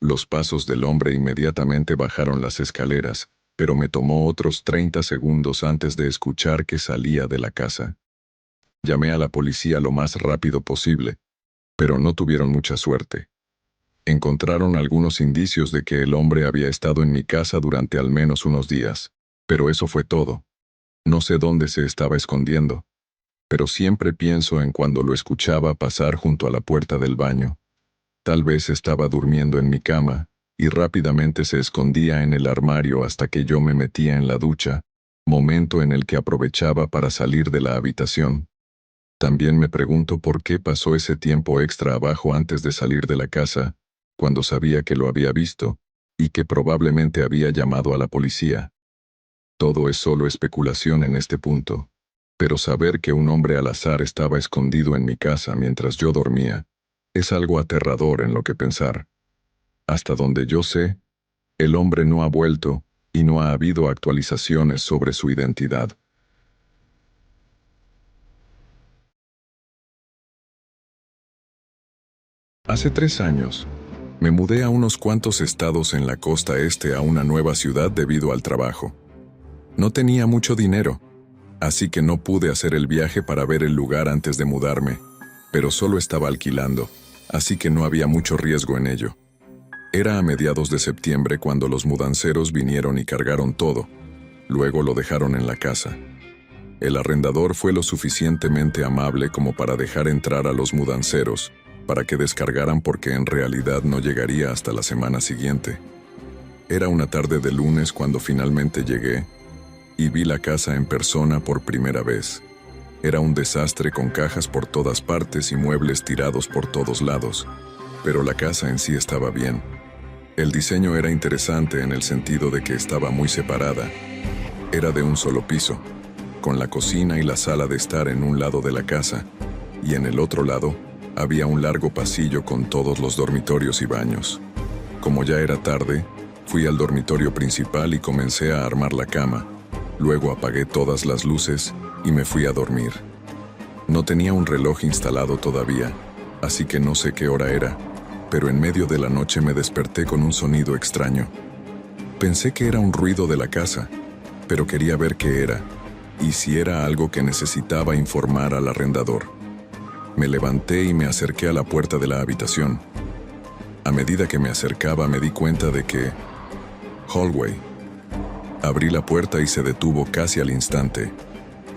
Los pasos del hombre inmediatamente bajaron las escaleras, pero me tomó otros 30 segundos antes de escuchar que salía de la casa. Llamé a la policía lo más rápido posible, pero no tuvieron mucha suerte. Encontraron algunos indicios de que el hombre había estado en mi casa durante al menos unos días, pero eso fue todo. No sé dónde se estaba escondiendo, pero siempre pienso en cuando lo escuchaba pasar junto a la puerta del baño. Tal vez estaba durmiendo en mi cama, y rápidamente se escondía en el armario hasta que yo me metía en la ducha, momento en el que aprovechaba para salir de la habitación. También me pregunto por qué pasó ese tiempo extra abajo antes de salir de la casa, cuando sabía que lo había visto, y que probablemente había llamado a la policía. Todo es solo especulación en este punto, pero saber que un hombre al azar estaba escondido en mi casa mientras yo dormía, Es algo aterrador en lo que pensar. Hasta donde yo sé, el hombre no ha vuelto y no ha habido actualizaciones sobre su identidad. Hace 3 años, me mudé a unos cuantos estados en la costa este a una nueva ciudad debido al trabajo. No tenía mucho dinero, así que no pude hacer el viaje para ver el lugar antes de mudarme, pero solo estaba alquilando, así que no había mucho riesgo en ello. Era a mediados de septiembre cuando los mudanceros vinieron y cargaron todo, luego lo dejaron en la casa. El arrendador fue lo suficientemente amable como para dejar entrar a los mudanceros, para que descargaran porque en realidad no llegaría hasta la semana siguiente. Era una tarde de lunes cuando finalmente llegué y vi la casa en persona por primera vez. Era un desastre con cajas por todas partes y muebles tirados por todos lados, pero la casa en sí estaba bien. El diseño era interesante en el sentido de que estaba muy separada. Era de un solo piso, con la cocina y la sala de estar en un lado de la casa, y en el otro lado había un largo pasillo con todos los dormitorios y baños. Como ya era tarde, fui al dormitorio principal y comencé a armar la cama. Luego apagué todas las luces y me fui a dormir. No tenía un reloj instalado todavía, así que no sé qué hora era, pero en medio de la noche me desperté con un sonido extraño. Pensé que era un ruido de la casa, pero quería ver qué era, y si era algo que necesitaba informar al arrendador. Me levanté y me acerqué a la puerta de la habitación. A medida que me acercaba me di cuenta de que... hallway. Abrí la puerta y se detuvo casi al instante.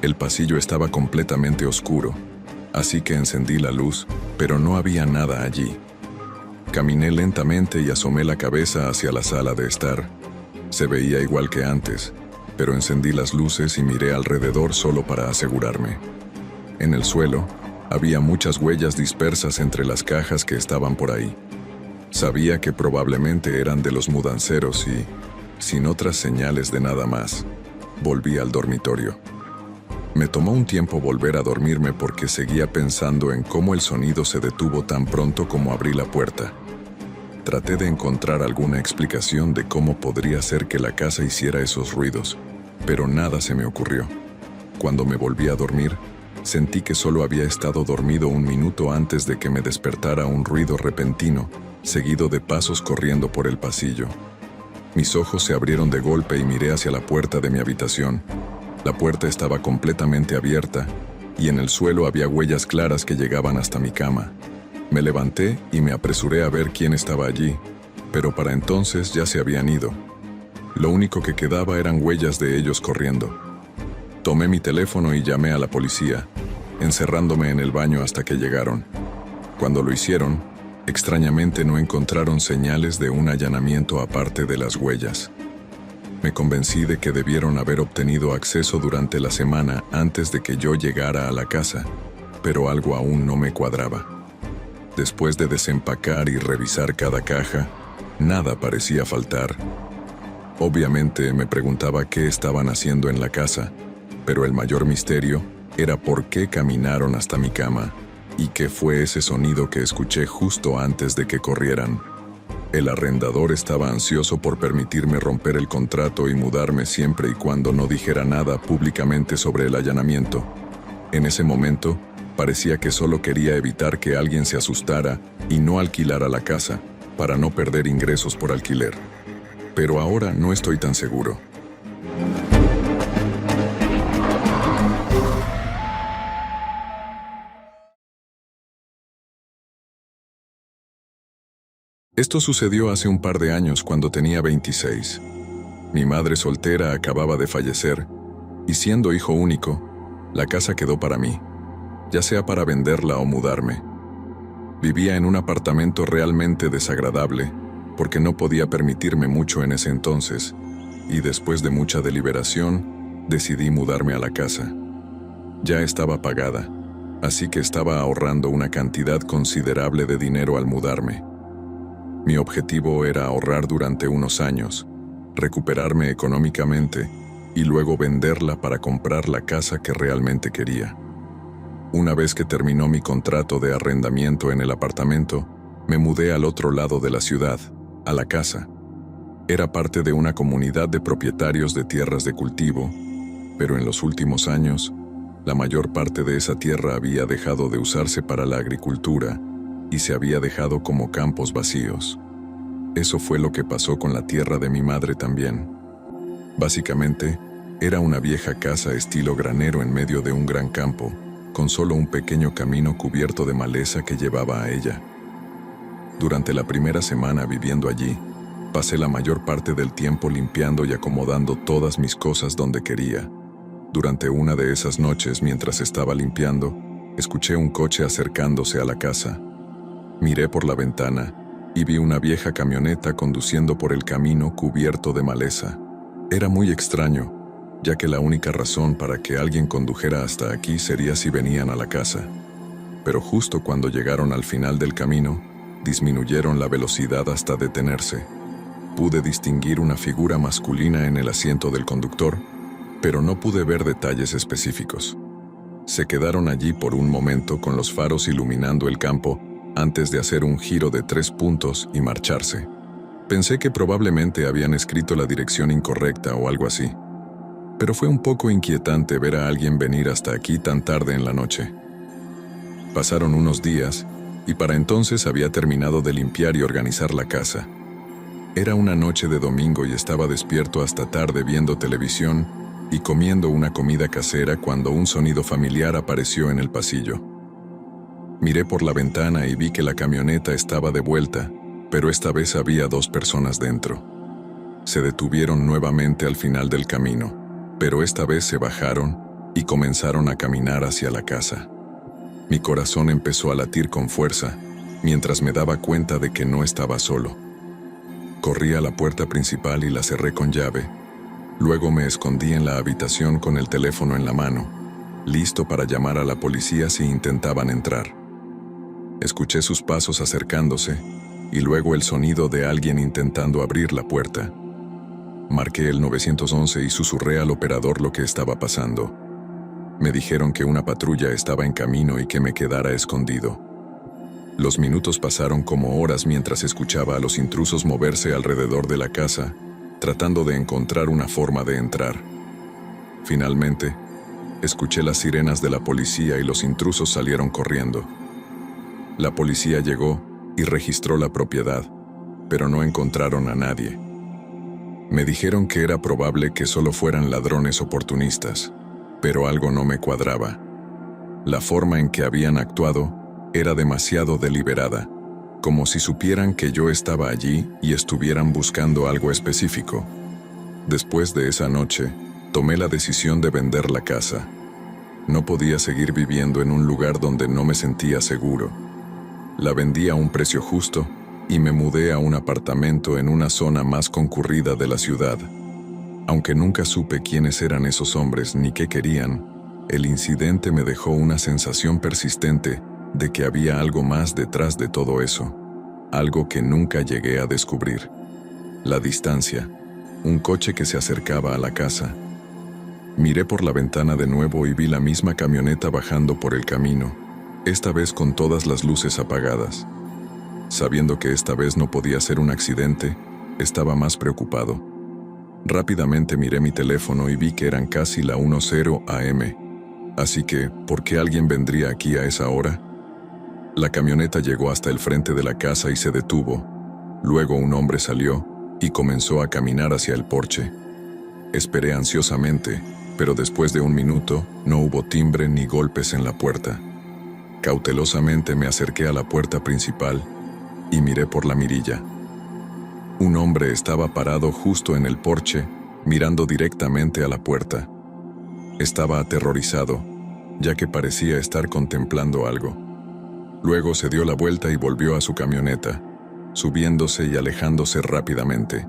El pasillo estaba completamente oscuro, así que encendí la luz, pero no había nada allí. Caminé lentamente y asomé la cabeza hacia la sala de estar. Se veía igual que antes, pero encendí las luces y miré alrededor solo para asegurarme. En el suelo, había muchas huellas dispersas entre las cajas que estaban por ahí. Sabía que probablemente eran de los mudanceros y, sin otras señales de nada más, volví al dormitorio. Me tomó un tiempo volver a dormirme porque seguía pensando en cómo el sonido se detuvo tan pronto como abrí la puerta. Traté de encontrar alguna explicación de cómo podría ser que la casa hiciera esos ruidos, pero nada se me ocurrió. Cuando me volví a dormir, sentí que solo había estado dormido un minuto antes de que me despertara un ruido repentino, seguido de pasos corriendo por el pasillo. Mis ojos se abrieron de golpe y miré hacia la puerta de mi habitación. La puerta estaba completamente abierta y en el suelo había huellas claras que llegaban hasta mi cama. Me levanté y me apresuré a ver quién estaba allí, pero para entonces ya se habían ido. Lo único que quedaba eran huellas de ellos corriendo. Tomé mi teléfono y llamé a la policía, encerrándome en el baño hasta que llegaron. Cuando lo hicieron, extrañamente no encontraron señales de un allanamiento aparte de las huellas. Me convencí de que debieron haber obtenido acceso durante la semana antes de que yo llegara a la casa, pero algo aún no me cuadraba. Después de desempacar y revisar cada caja, nada parecía faltar. Obviamente me preguntaba qué estaban haciendo en la casa, pero el mayor misterio era por qué caminaron hasta mi cama y qué fue ese sonido que escuché justo antes de que corrieran. El arrendador estaba ansioso por permitirme romper el contrato y mudarme siempre y cuando no dijera nada públicamente sobre el allanamiento. En ese momento, parecía que solo quería evitar que alguien se asustara y no alquilara la casa, para no perder ingresos por alquiler. Pero ahora no estoy tan seguro. Esto sucedió hace un par de años cuando tenía 26. Mi madre soltera acababa de fallecer, y siendo hijo único, la casa quedó para mí, ya sea para venderla o mudarme. Vivía en un apartamento realmente desagradable, porque no podía permitirme mucho en ese entonces, y después de mucha deliberación, decidí mudarme a la casa. Ya estaba pagada, así que estaba ahorrando una cantidad considerable de dinero al mudarme. Mi objetivo era ahorrar durante unos años, recuperarme económicamente y luego venderla para comprar la casa que realmente quería. Una vez que terminó mi contrato de arrendamiento en el apartamento, me mudé al otro lado de la ciudad, a la casa. Era parte de una comunidad de propietarios de tierras de cultivo, pero en los últimos años, la mayor parte de esa tierra había dejado de usarse para la agricultura y se había dejado como campos vacíos. Eso fue lo que pasó con la tierra de mi madre también. Básicamente, era una vieja casa estilo granero en medio de un gran campo, con solo un pequeño camino cubierto de maleza que llevaba a ella. Durante la primera semana viviendo allí, pasé la mayor parte del tiempo limpiando y acomodando todas mis cosas donde quería. Durante una de esas noches, mientras estaba limpiando, escuché un coche acercándose a la casa. Miré por la ventana y vi una vieja camioneta conduciendo por el camino cubierto de maleza. Era muy extraño, ya que la única razón para que alguien condujera hasta aquí sería si venían a la casa. Pero justo cuando llegaron al final del camino, disminuyeron la velocidad hasta detenerse. Pude distinguir una figura masculina en el asiento del conductor, pero no pude ver detalles específicos. Se quedaron allí por un momento con los faros iluminando el campo antes de hacer un giro de 3 puntos y marcharse. Pensé que probablemente habían escrito la dirección incorrecta o algo así, pero fue un poco inquietante ver a alguien venir hasta aquí tan tarde en la noche. Pasaron unos días y para entonces había terminado de limpiar y organizar la casa. Era una noche de domingo y estaba despierto hasta tarde viendo televisión y comiendo una comida casera cuando un sonido familiar apareció en el pasillo. Miré por la ventana y vi que la camioneta estaba de vuelta, pero esta vez había 2 personas dentro. Se detuvieron nuevamente al final del camino, pero esta vez se bajaron y comenzaron a caminar hacia la casa. Mi corazón empezó a latir con fuerza, mientras me daba cuenta de que no estaba solo. Corrí a la puerta principal y la cerré con llave. Luego me escondí en la habitación con el teléfono en la mano, listo para llamar a la policía si intentaban entrar. Escuché sus pasos acercándose y luego el sonido de alguien intentando abrir la puerta. Marqué el 911 y susurré al operador lo que estaba pasando. Me dijeron que una patrulla estaba en camino y que me quedara escondido. Los minutos pasaron como horas mientras escuchaba a los intrusos moverse alrededor de la casa, tratando de encontrar una forma de entrar. Finalmente, escuché las sirenas de la policía y los intrusos salieron corriendo. La policía llegó y registró la propiedad, pero no encontraron a nadie. Me dijeron que era probable que solo fueran ladrones oportunistas, pero algo no me cuadraba. La forma en que habían actuado era demasiado deliberada, como si supieran que yo estaba allí y estuvieran buscando algo específico. Después de esa noche, tomé la decisión de vender la casa. No podía seguir viviendo en un lugar donde no me sentía seguro. La vendí a un precio justo y me mudé a un apartamento en una zona más concurrida de la ciudad. Aunque nunca supe quiénes eran esos hombres ni qué querían, el incidente me dejó una sensación persistente de que había algo más detrás de todo eso, algo que nunca llegué a descubrir. La distancia, un coche que se acercaba a la casa. Miré por la ventana de nuevo y vi la misma camioneta bajando por el camino, esta vez con todas las luces apagadas. Sabiendo que esta vez no podía ser un accidente, estaba más preocupado. Rápidamente miré mi teléfono y vi que eran casi la 10 AM. Así que, ¿por qué alguien vendría aquí a esa hora? La camioneta llegó hasta el frente de la casa y se detuvo. Luego un hombre salió y comenzó a caminar hacia el porche. Esperé ansiosamente, pero después de un minuto no hubo timbre ni golpes en la puerta. Cautelosamente me acerqué a la puerta principal y miré por la mirilla. Un hombre estaba parado justo en el porche, mirando directamente a la puerta. Estaba aterrorizado, ya que parecía estar contemplando algo. Luego se dio la vuelta y volvió a su camioneta, subiéndose y alejándose rápidamente.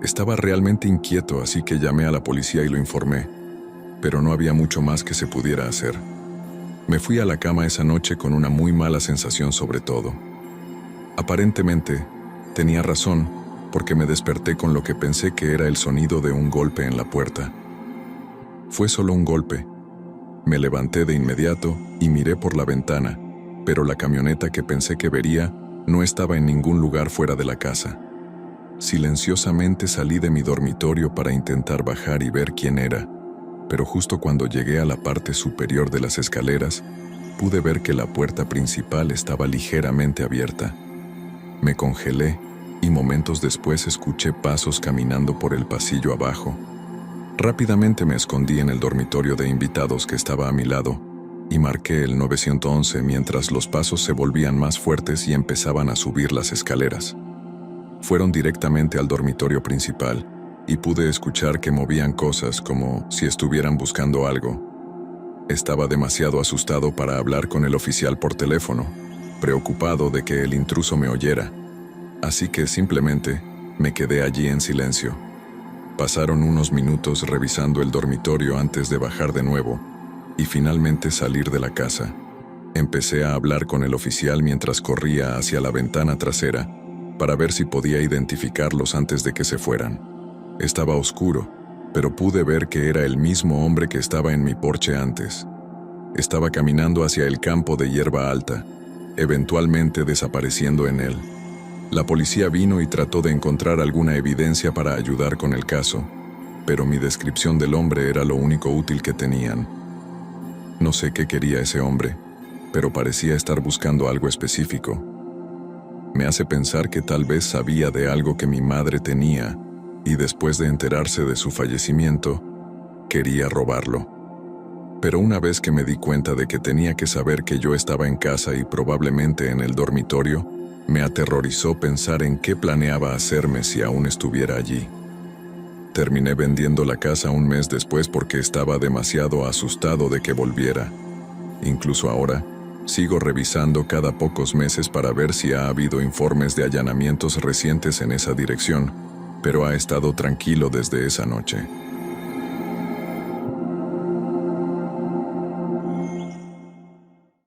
Estaba realmente inquieto, así que llamé a la policía y lo informé, pero no había mucho más que se pudiera hacer. Me fui a la cama esa noche con una muy mala sensación sobre todo. Aparentemente, tenía razón, porque me desperté con lo que pensé que era el sonido de un golpe en la puerta. Fue solo un golpe, Me levanté de inmediato y miré por la ventana, pero la camioneta que pensé que vería no estaba en ningún lugar fuera de la casa. Silenciosamente salí de mi dormitorio para intentar bajar y ver quién era, pero justo cuando llegué a la parte superior de las escaleras, pude ver que la puerta principal estaba ligeramente abierta. Me congelé y momentos después escuché pasos caminando por el pasillo abajo. Rápidamente me escondí en el dormitorio de invitados que estaba a mi lado y marqué el 911 mientras los pasos se volvían más fuertes y empezaban a subir las escaleras. Fueron directamente al dormitorio principal y pude escuchar que movían cosas como si estuvieran buscando algo. Estaba demasiado asustado para hablar con el oficial por teléfono, preocupado de que el intruso me oyera. Así que simplemente me quedé allí en silencio. Pasaron unos minutos revisando el dormitorio antes de bajar de nuevo y finalmente salir de la casa. Empecé a hablar con el oficial mientras corría hacia la ventana trasera para ver si podía identificarlos antes de que se fueran. Estaba oscuro, pero pude ver que era el mismo hombre que estaba en mi porche antes. Estaba caminando hacia el campo de hierba alta, eventualmente desapareciendo en él. La policía vino y trató de encontrar alguna evidencia para ayudar con el caso, pero mi descripción del hombre era lo único útil que tenían. No sé qué quería ese hombre, pero parecía estar buscando algo específico. Me hace pensar que tal vez sabía de algo que mi madre tenía y después de enterarse de su fallecimiento, quería robarlo. Pero una vez que me di cuenta de que tenía que saber que yo estaba en casa y probablemente en el dormitorio, me aterrorizó pensar en qué planeaba hacerme si aún estuviera allí. Terminé vendiendo la casa un mes después porque estaba demasiado asustado de que volviera. Incluso ahora, sigo revisando cada pocos meses para ver si ha habido informes de allanamientos recientes en esa dirección, pero ha estado tranquilo desde esa noche.